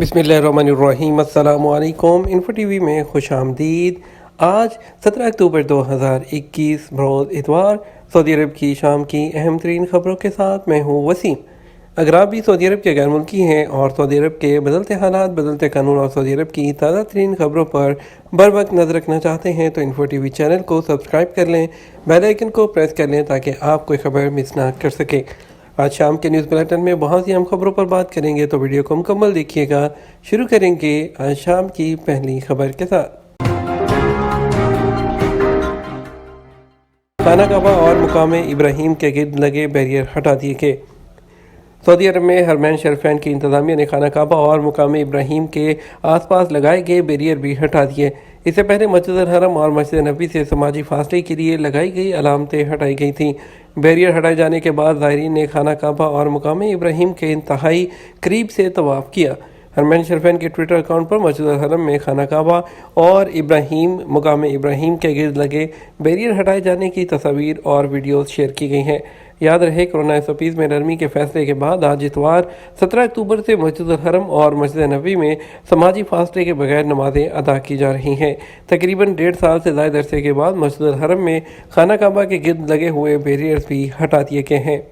बिस्मिल्लाहिर्रहमानिर्रहीम। अस्सलाम वालेकुम। इन्फो टीवी में खुश आमदीद। आज 17 अक्टूबर 2021 रोज़ इतवार सऊदी अरब की शाम की अहम तरीन खबरों के साथ मैं हूँ वसीम। अगर आप भी सऊदी अरब के गैर मुल्की हैं और सऊदी अरब के बदलते हालात, बदलते कानून और सऊदी अरब की ताज़ा तरीन खबरों पर बर वक्त नज़र रखना चाहते हैं तो इन्फो टीवी चैनल को सब्सक्राइब कर लें, बेल आइकन को प्रेस कर लें ताकि आप कोई खबर मिस ना कर सकें। आज शाम के न्यूज़ बुलेटिन में बहुत सी अहम खबरों पर बात करेंगे, तो वीडियो को मुकम्मल देखिएगा। शुरू करेंगे आज शाम की पहली खबर के साथ। खाना काबा और मुकाम इब्राहिम के गिर्द लगे बैरियर हटा दिए गए। सऊदी अरब में हरमैन शरीफैन की इंतज़ामिया ने खाना काबा और मुकाम इब्राहिम के आसपास लगाए गए बैरियर भी हटा दिए। इससे पहले मस्जिद अल हरम और मस्जिद नबी से समाजी फासले के लिए लगाई गई अलामतें हटाई गई थीं। बैरियर हटाए जाने के बाद ज़ायरीन ने खाना काबा और मुकाम इब्राहिम के इंतहाई करीब से तवाफ़ किया। हरमैन शरीफैन के ट्विटर अकाउंट पर मस्जिद अल हरम में खाना काबा और मुकाम इब्राहिम के गिर्द लगे बैरियर हटाए जाने की तस्वीर और वीडियोज़ शेयर की गई हैं। याद रहे, कोरोना SOPs में नरमी के फैसले के बाद आज इतवार 17 अक्टूबर से मस्जिद अल हरम और मस्जिद नबी में समाजी फासले के बगैर नमाजें अदा की जा रही हैं। तकरीबन 1.5 साल से ज़ायद अरसे के बाद मस्जिद अल हरम में खाना काबा के गिर्द लगे हुए बैरियर्स भी हटा दिए गए हैं।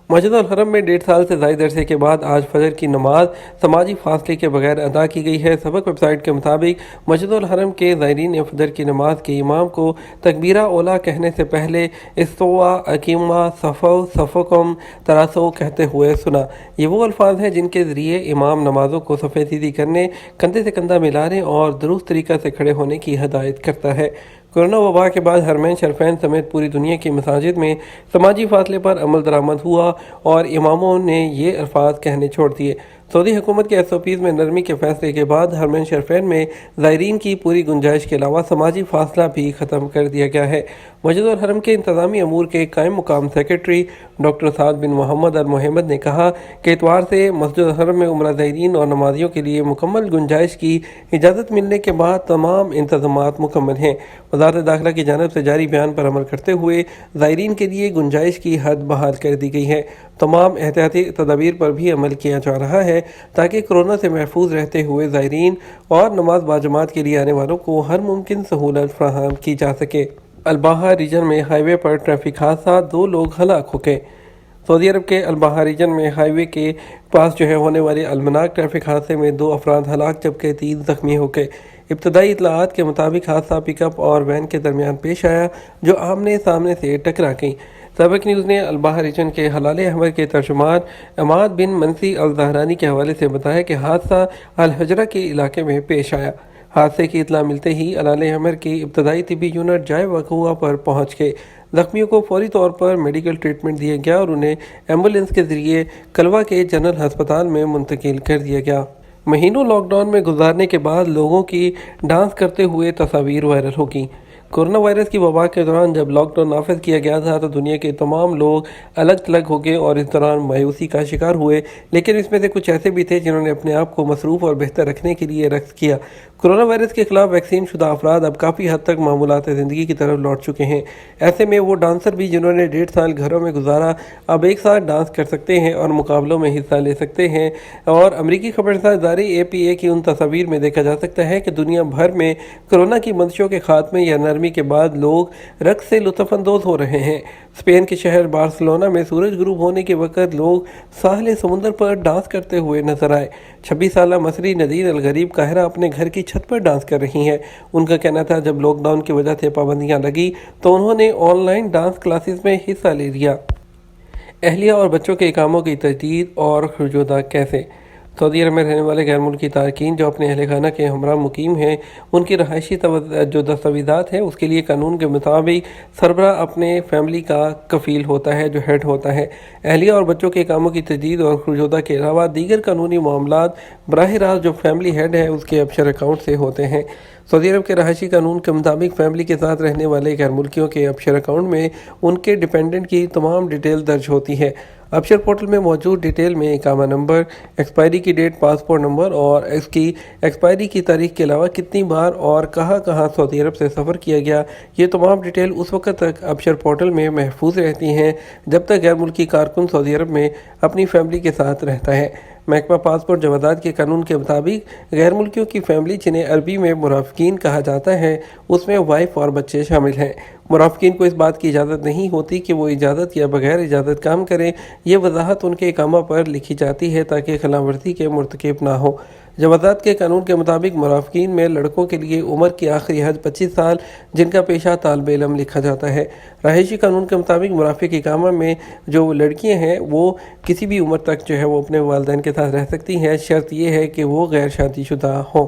मस्जिद अल हरम में 1.5 साल से ज़ायद अरसे के बाद आज फजर की नमाज समाजी फासले के बगैर अदा की गई है। सबक वेबसाइट के मुताबिक मस्जिद अल हरम के ज़ायरीन ने फजर की नमाज के इमाम को तकबीरा ओला कहने से पहले इस्तवा अकीमा सफ़ो सफ़कुम तरासो कहते हुए सुना। ये वो अल्फाज हैं जिनके ज़रिए इमाम नमाज़ों को सफ़े सीधी करने, कंधे से कंधा मिलाने और दुरुस्त तरीक़ा से खड़े होने की हदायत करता है। कोरोना वबा के बाद हरमैन शरीफैन समेत पूरी दुनिया की मसाजिद में समाजी फासले पर अमल दरामद हुआ और इमामों ने ये अल्फाज कहने छोड़ दिए। सऊदी हुकूमत के SOPs में नरमी के फैसले के बाद हरमैन शरीफैन में ज़ायरीन की पूरी गुंजाइश के अलावा समाजी फासला भी ख़त्म कर दिया गया है। मस्जिद अल हरम के इंतज़ामी अमूर के कायम मुकाम सेक्रेटरी डॉक्टर साद बिन मोहम्मद अल मोहम्मद ने कहा कि इतवार से मस्जिद अल हरम में उम्रा ज़ायरीन और नमाजियों के लिए मुकम्मल गुंजाइश की इजाज़त मिलने के बाद तमाम इंतज़ामात मुकम्मल हैं। वज़ारत दाखिला की जानिब से जारी बयान पर अमल करते हुए ज़ायरीन के लिए गुंजाइश की हद बहाल कर दी गई है। तमाम एहतियाती तदाबीर पर भी अमल किया जा रहा है ताकि कोरोना से महफूज रहते हुए ज़ायरीन और नमाज बाजमात के लिए आने वालों को हर मुमकिन सहूलत फराहम की जा सके। अलबाहा रीजन में हाईवे पर ट्रैफिक हादसा, 2 लोग हलाक हो गए। सऊदी अरब के अलबाहा रीजन में हाईवे के पास होने वाले अलमनाक ट्रैफिक हादसे में 2 अफराद हलाक जबकि 3 जख्मी हो गए। इब्तदाई इतलात के मुताबिक हादसा पिकअप और वैन के दरमियान पेश आया जो आमने सामने से टकरा गई। सबक न्यूज़ ने अलबाहा रीजन के हलाल अहमर के तर्जुमान अमाद बिन मनसी अल ज़हरानी के हवाले से बताया कि हादसा अल हजरा के इलाके में पेश आया। हादसे की इतला मिलते ही अलाल अहमर की इब्तदाई तिबी यूनिट जाए वक़ुआ पर पहुँच गए। ज़ख्मियों को फौरी तौर पर मेडिकल ट्रीटमेंट दिया गया और उन्हें एम्बुलेंस के ज़रिए कलवा के जनरल हस्पताल में मुंतकिल कर दिया गया। महीनों लॉकडाउन में गुजारने के बाद लोगों की डांस करते हुए तस्वीर वायरल होगी। कोरोना वायरस की वबा के दौरान जब लॉकडाउन नाफिज किया गया था तो दुनिया के तमाम लोग अलग थलग हो गए और इस दौरान मायूसी का शिकार हुए, लेकिन इसमें से कुछ ऐसे भी थे जिन्होंने अपने आप को मसरूफ़ और बेहतर रखने के लिए रक्स किया। कोरोना वायरस के खिलाफ वैक्सीन शुदा अफराद अब काफ़ी हद तक मामूलात ज़िंदगी की तरफ लौट चुके हैं। ऐसे में वो डांसर भी जिन्होंने 1.5 साल घरों में गुजारा अब एक साथ डांस कर सकते हैं और मुकाबलों में हिस्सा ले सकते हैं। और अमरीकी खबरसार इदारे APA की उन तस्वीर में देखा जा सकता है कि दुनिया भर में कोरोना की बंदिशों के खात्मे या नरमी के बाद लोग रक्स से लुत्फ़अंदोज़ हो रहे हैं। स्पेन के शहर बार्सिलोना में सूरज गुरूब होने के वक़्त लोग साहिल समुंदर पर डांस करते हुए नजर आए। 26 साला मसरी नदीर अल गरीब काहिरा अपने घर की छत पर डांस कर रही हैं। उनका कहना था जब लॉकडाउन की वजह से पाबंदियां लगी तो उन्होंने ऑनलाइन डांस क्लासेस में हिस्सा ले लिया। अहलिया और बच्चों के इकामों की तजदीद और खुर्जोदा कैसे। सऊदी अरब में रहने वाले गैर मुल्की तारकीन जो अपने अहल खाना के हमरा मुकीम हैं, उनकी रहायशी जो दस्तावेज़ात हैं उसके लिए कानून के मुताबिक सरबरा अपने फैमिली का कफ़ील होता है जो हेड होता है। अहलिया और बच्चों के कामों की तजदीद और खुर्जोदा के अलावा दीगर कानूनी मामलात बराह रास्त जो फैमिली हेड है उसके अबशर अकाउंट से होते हैं। सऊदी अरब के रहायशी कानून के मुताबिक फैमिली के साथ रहने वाले गैर मुल्कियों के अबशर अकाउंट में उनके डिपेंडेंट की तमाम डिटेल दर्ज होती है। ابشر پورٹل میں موجود ڈیٹیل میں اقامہ نمبر، ایکسپائری کی ڈیٹ، پاسپورٹ نمبر اور اس کی ایکسپائری کی تاریخ کے علاوہ کتنی بار اور کہاں کہاں سعودی عرب سے سفر کیا گیا، یہ تمام ڈیٹیل اس وقت تک ابشر پورٹل میں محفوظ رہتی ہیں جب تک غیر ملکی کارکن سعودی عرب میں اپنی فیملی کے ساتھ رہتا ہے۔ محکمہ پاسپورٹ جوازات کے قانون کے مطابق غیر ملکیوں کی فیملی، جنہیں عربی میں مرافقین کہا جاتا ہے، اس میں وائف اور بچے شامل ہیں۔ مرافقین کو اس بات کی اجازت نہیں ہوتی کہ وہ اجازت یا بغیر اجازت کام کریں۔ یہ وضاحت ان کے اقامہ پر لکھی جاتی ہے تاکہ خلاف ورزی کے مرتکب نہ ہو۔ جوازات کے قانون کے مطابق مرافقین میں لڑکوں کے لیے عمر کی آخری حد 25 سال، جن کا پیشہ طالب علم لکھا جاتا ہے۔ رہائشی قانون کے مطابق مرافق اقامہ میں جو لڑکیاں ہیں وہ کسی بھی عمر تک وہ اپنے والدین کے ساتھ رہ سکتی ہیں، شرط یہ ہے کہ وہ غیر شادی شدہ ہوں۔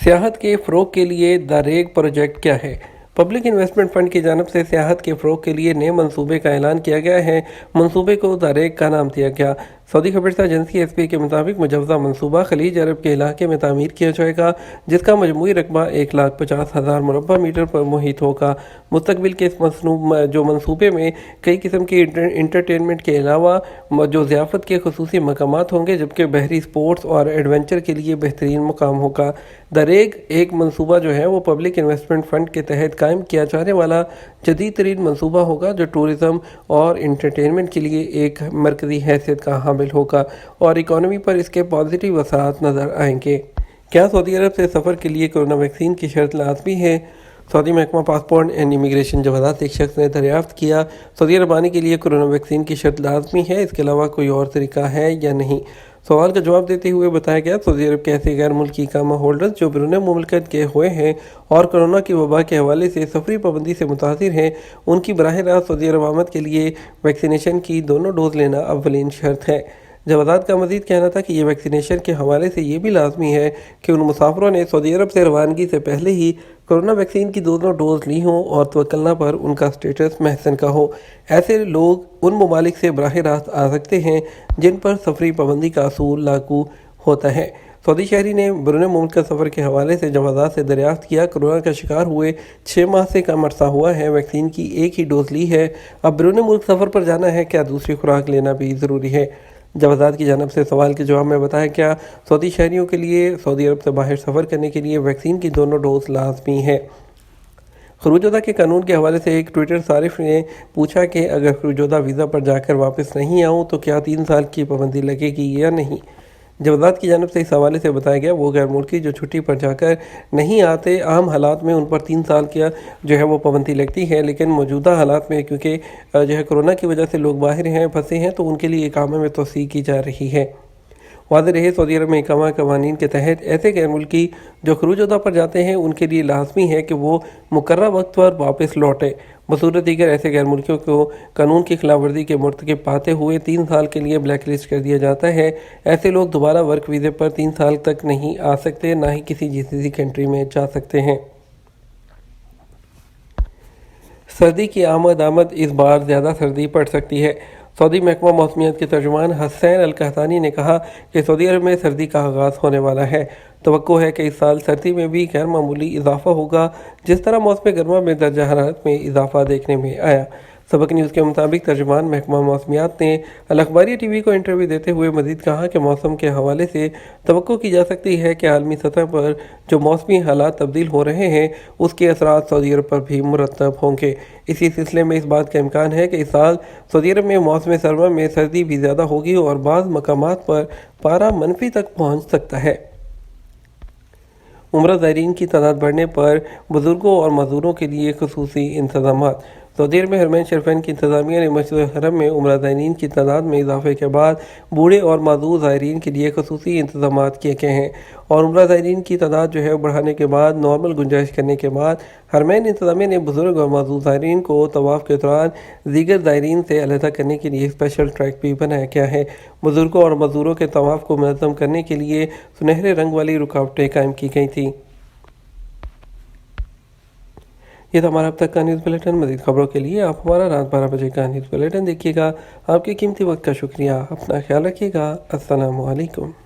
سیاحت کے فروغ کے لیے داریگ پروجیکٹ کیا ہے؟ پبلک انویسٹمنٹ فنڈ کی جانب سے سیاحت کے فروغ کے لیے نئے منصوبے کا اعلان کیا گیا ہے۔ منصوبے کو داریگ کا نام دیا گیا۔ سعودی خبررساں ایجنسی ایس پی کے مطابق مجوزہ منصوبہ خلیج عرب کے علاقے میں تعمیر کیا جائے گا، جس کا مجموعی رقبہ 1,50,000 مربع میٹر پر محیط ہوگا۔ مستقبل کے اس منصوبے میں کئی قسم کی انٹرٹینمنٹ کے علاوہ ضیافت کے خصوصی مقامات ہوں گے، جبکہ بحری سپورٹس اور ایڈونچر کے لیے بہترین مقام ہوگا۔ داریگ ایک منصوبہ وہ پبلک انویسٹمنٹ فنڈ کے تحت قائم کیا جانے والا جدید ترین منصوبہ ہوگا، جو ٹورزم اور انٹرٹینمنٹ کے لیے ایک مرکزی حیثیت کا حامل ہوگا اور اکانومی پر اس کے پازیٹیو اثرات نظر آئیں گے۔ کیا سعودی عرب سے سفر کے لیے کورونا ویکسین کی شرط لازمی ہے؟ سعودی محکمہ پاسپورٹ اینڈ امیگریشن جوازات سے ایک شخص نے دریافت کیا، سعودی عرب آنے کے لیے کورونا ویکسین کی شرط لازمی ہے، اس کے علاوہ کوئی اور طریقہ ہے یا نہیں؟ سوال کا جواب دیتے ہوئے بتایا گیا، سعودی عرب کے ایسے غیر ملکی اقامہ ہولڈرز جو بیرون مملکت گئے ہوئے ہیں اور کورونا کی وبا کے حوالے سے سفری پابندی سے متاثر ہیں، ان کی براہ راست سعودی عرب آمد کے لیے ویکسینیشن کی دونوں ڈوز لینا اولین شرط ہے۔ جوازات کا مزید کہنا تھا کہ یہ ویکسینیشن کے حوالے سے یہ بھی لازمی ہے کہ ان مسافروں نے سعودی عرب سے روانگی سے پہلے ہی کورونا ویکسین کی دونوں ڈوز لی ہوں اور توکلنا پر ان کا سٹیٹس محسن کا ہو۔ ایسے لوگ ان ممالک سے براہ راست آ سکتے ہیں جن پر سفری پابندی کا اصول لاگو ہوتا ہے۔ سعودی شہری نے بیرون ملک سفر کے حوالے سے جوازات سے دریافت کیا، کورونا کا شکار ہوئے 6 ماہ سے کم عرصہ ہوا ہے، ویکسین کی ایک ہی ڈوز لی ہے، اب بیرون ملک سفر پر جانا ہے، کیا دوسری خوراک لینا بھی ضروری ہے؟ جوازات کی جانب سے سوال کے جواب میں بتایا کیا سعودی شہریوں کے لیے سعودی عرب سے باہر سفر کرنے کے لیے ویکسین کی دونوں ڈوز لازمی ہے۔ خروجودہ کے قانون کے حوالے سے ایک ٹویٹر صارف نے پوچھا کہ اگر خروجودہ ویزا پر جا کر واپس نہیں آؤں تو کیا 3 سال کی پابندی لگے گی یا نہیں؟ جوازات کی جانب سے اس حوالے سے بتایا گیا، وہ غیر ملکی جو چھٹی پر جا کر نہیں آتے، عام حالات میں ان پر 3 سال کی وہ پابندی لگتی ہے، لیکن موجودہ حالات میں کیونکہ کورونا کی وجہ سے لوگ باہر ہیں، پھنسے ہیں، تو ان کے لیے اقامے میں توسیع کی جا رہی ہے۔ واضح رہے، سعودی عرب میں اقامہ قوانین کے تحت ایسے غیر ملکی جو خروج پر جاتے ہیں ان کے لیے لازمی ہے کہ وہ مقررہ وقت پر واپس لوٹیں۔ بصورت دیگر ایسے غیر ملکیوں کو قانون کی خلاف ورزی کے مرتکب پاتے ہوئے 3 سال کے لیے بلیک لسٹ کر دیا جاتا ہے۔ ایسے لوگ دوبارہ ورک ویزے پر 3 سال تک نہیں آ سکتے، نہ ہی کسی GCC کنٹری میں جا سکتے ہیں۔ سردی کی آمد اس بار زیادہ سردی پڑ سکتی ہے۔ سعودی محکمہ موسمیات کے ترجمان حسین القحطانی نے کہا کہ سعودی عرب میں سردی کا آغاز ہونے والا ہے۔ توقع ہے کہ اس سال سردی میں بھی غیر معمولی اضافہ ہوگا، جس طرح موسم گرما میں درجہ حرارت میں اضافہ دیکھنے میں آیا۔ سبق نیوز کے مطابق ترجمان محکمہ موسمیات نے الاخباریہ ٹی وی کو انٹرویو دیتے ہوئے مزید کہا کہ موسم کے حوالے سے توقع کی جا سکتی ہے کہ عالمی سطح پر جو موسمی حالات تبدیل ہو رہے ہیں اس کے اثرات سعودی عرب پر بھی مرتب ہوں گے۔ اسی سلسلے میں اس بات کا امکان ہے کہ اس سال سعودی عرب میں موسم سرما میں سردی بھی زیادہ ہوگی اور بعض مقامات پر پارہ منفی تک پہنچ سکتا ہے۔ عمرہ زائرین کی تعداد بڑھنے پر بزرگوں اور معذوروں کے لیے خصوصی انتظامات۔ سعودی عرب میں حرمین شریفین کی انتظامیہ نے مسجد الحرم میں عمرہ زائرین کی تعداد میں اضافے کے بعد بوڑھے اور معذور زائرین کے لیے خصوصی انتظامات کیے گئے ہیں، اور عمرہ زائرین کی تعداد بڑھانے کے بعد نارمل گنجائش کرنے کے بعد حرمین انتظامیہ نے بزرگ اور معذور زائرین کو طواف کے دوران دیگر زائرین سے علیحدہ کرنے کے لیے اسپیشل ٹریک بھی بنایا گیا ہے۔ بزرگوں اور معذوروں کے طواف کو منظم کرنے کے لیے سنہرے رنگ والی رکاوٹیں قائم کی گئی تھیں۔ یہ تھا ہمارا اب تک کا نیوز بلیٹن۔ مزید خبروں کے لیے آپ ہمارا رات 12 بجے کا نیوز بلیٹن دیکھیے گا۔ آپ کے قیمتی وقت کا شکریہ، اپنا خیال رکھیے گا۔ السلام علیکم۔